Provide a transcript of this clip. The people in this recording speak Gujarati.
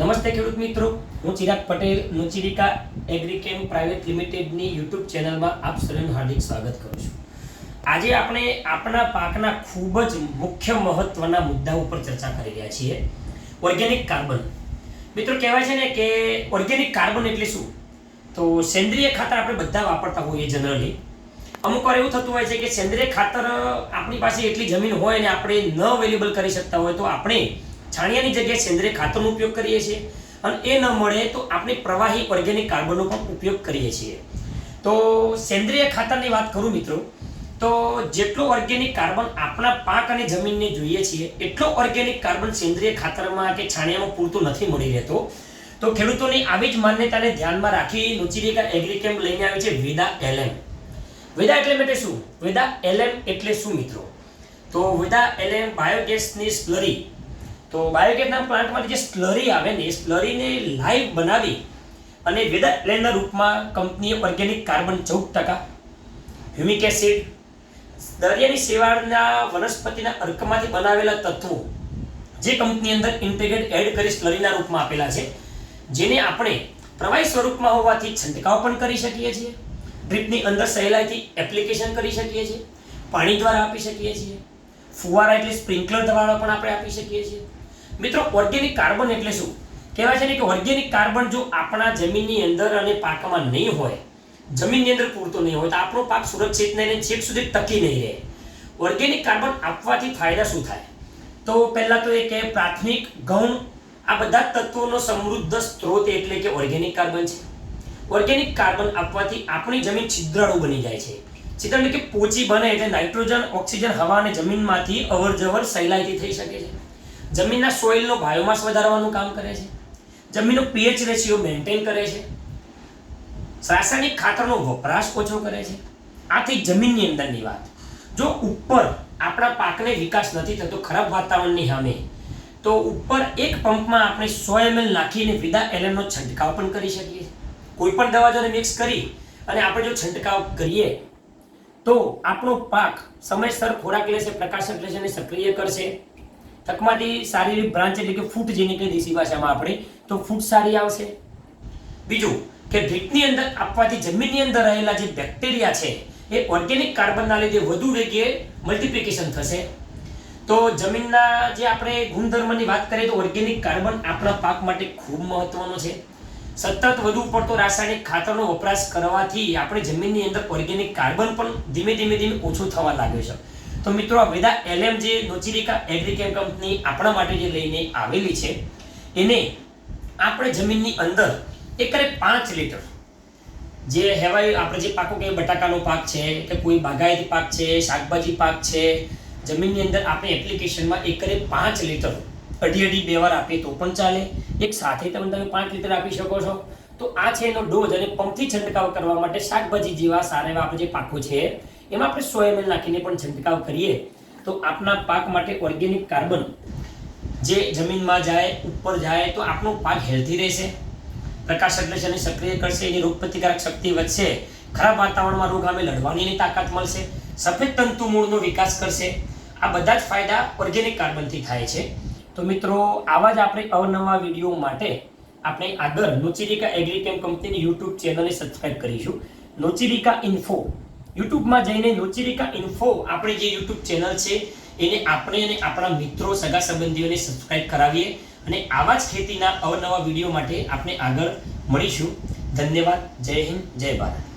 નમસ્તે ખેડૂત મિત્રો, હું ચિરાગ પટેલ નુચિરિકા એગ્રીકેમ પ્રાઇવેટ લિમિટેડની યુટ્યુબ ચેનલમાં આપ સૌનું હાર્દિક સ્વાગત કરું છું. આજે આપણે આપણા પાકના ખૂબ જ મુખ્ય મહત્વના મુદ્દા ઉપર ચર્ચા કરી રહ્યા છીએ. Organic carbon. મિત્રો કહેવાય છે ને કે ઓર્ગેનિક કાર્બન એટલે શું? તો સેન્દ્રિય ખાતર આપણે બધા વાપરતા હોઈએ જનરલી. અમુક વાર એવું થતું હોય છે કે સેન્દ્રિય ખાતર આપણી પાસે એટલી જમીન હોય અને આપણે ન અવેલેબલ કરી શકતા હોય તો આપણે છાણિયાની જગ્યાએ સેન્દ્રિય ખાતરનો ઉપયોગ કરીએ છીએ અને એ ન મળે તો આપણે પ્રવાહી ઓર્ગેનિક કાર્બનનો પણ ઉપયોગ કરીએ છીએ. તો સેન્દ્રિય ખાતરની વાત કરું મિત્રો, તો જેટલો ઓર્ગેનિક કાર્બન આપણા પાક અને જમીનને જોઈએ છીએ એટલો ઓર્ગેનિક કાર્બન સેન્દ્રિય ખાતરમાં કે છાણિયામાં પૂરતો નથી મળી રહેતો. તો ખેડૂતોની આવી જ માન્યતાને ધ્યાનમાં રાખી નુચિરિકા એગ્રીકેમ લઈને આવી છે વેદા LM. વેદા એટલે શું? વેદા LM એટલે શું મિત્રો? તો વેદા LM બાયોગેસની સ્લરી. તો બાયોગેસના પ્લાન્ટમાંથી જે સ્લરી આવે ને એ સ્લરીને લાઈવ બનાવી અને વેદા LMના રૂપમાં કંપનીએ ઓર્ગેનિક કાર્બન 14%, હ્યુમિક એસિડ, દરિયાની શેવાળના વનસ્પતિના અર્કમાંથી બનાવેલા તત્વો જે કંપની અંદર ઇન્ટિગ્રેટ એડ કરી સ્લરીના રૂપમાં આપેલા છે, જેને આપણે પ્રવાહી સ્વરૂપમાં હોવાથી છંટકાવ પણ કરી શકીએ છીએ, ડ્રીપની અંદર સહેલાઈથી એપ્લિકેશન કરી શકીએ છીએ, પાણી દ્વારા આપી શકીએ છીએ, ફુવારા એટલે સ્પ્રિંકલર દ્વારા પણ આપણે આપી શકીએ છીએ. મિત્રો ઓર્ગેનિક કાર્બન એટલે શું? કહેવાય છે ને કે ઓર્ગેનિક કાર્બન જો આપણા જમીનની અંદર અને પાકમાં નહીં હોય, જમીનની અંદર પૂરતો નહીં હોય તો આપણો પાક સુરક્ષિત નહીં, છેક સુધી ટકી નહીં રહે. ઓર્ગેનિક કાર્બન આપવાથી ફાયદા શું થાય? તો પહેલા તો એ કે પ્રાથમિક, ગૌણ આ બધા તત્વોનો સમૃદ્ધ સ્ત્રોત એટલે કે ઓર્ગેનિક કાર્બન છે. ઓર્ગેનિક કાર્બન આપવાથી આપણી જમીન છિદ્રાળુ બની જાય છે. છિદ્ર એટલે કે પોચી બને એટલે નાઇટ્રોજન, ઓક્સિજન, હવા અને જમીનમાંથી અવરજવર સહેલાઈથી થઈ શકે છે. જમીનના સોઇલનો બાયોમાસ વધારવાનું કામ કરે છે. જમીનનો pH રેશિયો મેન્ટેન કરે છે. રાસાયણિક ખાતરનો વપરાશ ઓછો કરે છે. આથી જમીનની અંદરની વાત. જો ઉપર આપણા પાકને વિકાસ નથી થતો ખરાબ વાતાવરણની સામે, તો ઉપર એક પંપમાં આપણે 100 ml નાખીને વેદા LMનો છંટકાવ પણ કરી શકીએ. કોઈ પણ દવા જોડે મિક્સ કરી અને આપણે જો છંટકાવ કરીએ તો આપણો પાક સમયસર ખોરાક લેશે, પ્રકાશક લેશે અને સક્રિય કરશે. તકમાંથી સારી બ્રાન્ચ એટલે કે ફૂટ જેને કે દેશી ભાષામાં આપણે, તો ફૂટ સારી આવશે. બીજું કે ડ્રીપની અંદર આપવાથી જમીનની અંદર રહેલા જે બેક્ટેરિયા છે એ ઓર્ગેનિક કાર્બનના લીધે વધુ વેગે મલ્ટિપ્લિકેશન થશે. તો જમીનના જે આપણે ગુણધર્મની વાત કરીએ તો ઓર્ગેનિક કાર્બન આપણા પાક માટે ખૂબ મહત્વનો છે. સતત વધુ પડતો રાસાયણિક ખાતરનો વપરાશ કરવાથી આપણે જમીનની અંદર ઓર્ગેનિક કાર્બન પણ ધીમે ધીમે ઓછું થવા લાગ્યું છે. તો મિત્રો આ વેદા LM જે નુચિરિકા એગ્રીકેમ કંપની આપણા માટે જે લઈને આવેલી છે એને આપણે જમીનની અંદર એકરે 5 લીટર જે હેવાય આપણે જે પાકો કે બટાકાનો પાક છે કે કોઈ બાગાયતી પાક છે, શાકભાજી પાક છે, જમીનની અંદર આપણે એપ્લિકેશનમાં એકરે 5 લીટર અઢી બે વાર આપીએ તો પણ ચાલે. એક સાથે તમે 5 લીટર આપી શકો છો. તો આ છે એનો ડોઝ. અને પંપથી છંટકાવ કરવા માટે શાકભાજી જેવા સારા એવા આપણે જે પાકો છે એમાં આપણે 100 ml નાખીને પણ છંટકાવ કરીએ તો આપણા પાક માટે ઓર્ગેનિક કાર્બન જે જમીનમાં જાય, ઉપર જાય તો આપણો પાક હેલ્ધી રહેશે, પ્રકાશક લેશે અને સક્રિય કરશે, એની રોગપ્રતિકારક શક્તિ વધશે, ખરાબ વાતાવરણમાં રોગ સામે લડવાની તાકાત મળશે, સફેદ તંતુ મૂળનો વિકાસ કરશે. આ બધા જ ફાયદા ઓર્ગેનિક કાર્બનથી થાય છે. તો મિત્રો આવા જ આપણે અવનવા વિડીયો માટે આપણે આગળ નુચિરિકા એગ્રીકેમ કંપનીની યુટ્યુબ ચેનલને સબસ્ક્રાઇબ કરીશું. નુચિરિકા ઇન્ફો યુટ્યુબમાં જઈને નુચિરિકા ઇન્ફો આપણી જે યુટ્યુબ ચેનલ છે એને આપણે અને આપણા મિત્રો, સગા સંબંધીઓને સબસ્ક્રાઇબ કરાવીએ અને આવા જ ખેતીના અવનવા વિડીયો માટે આપણે આગળ મળીશું. ધન્યવાદ. જય હિન્દ, જય ભારત.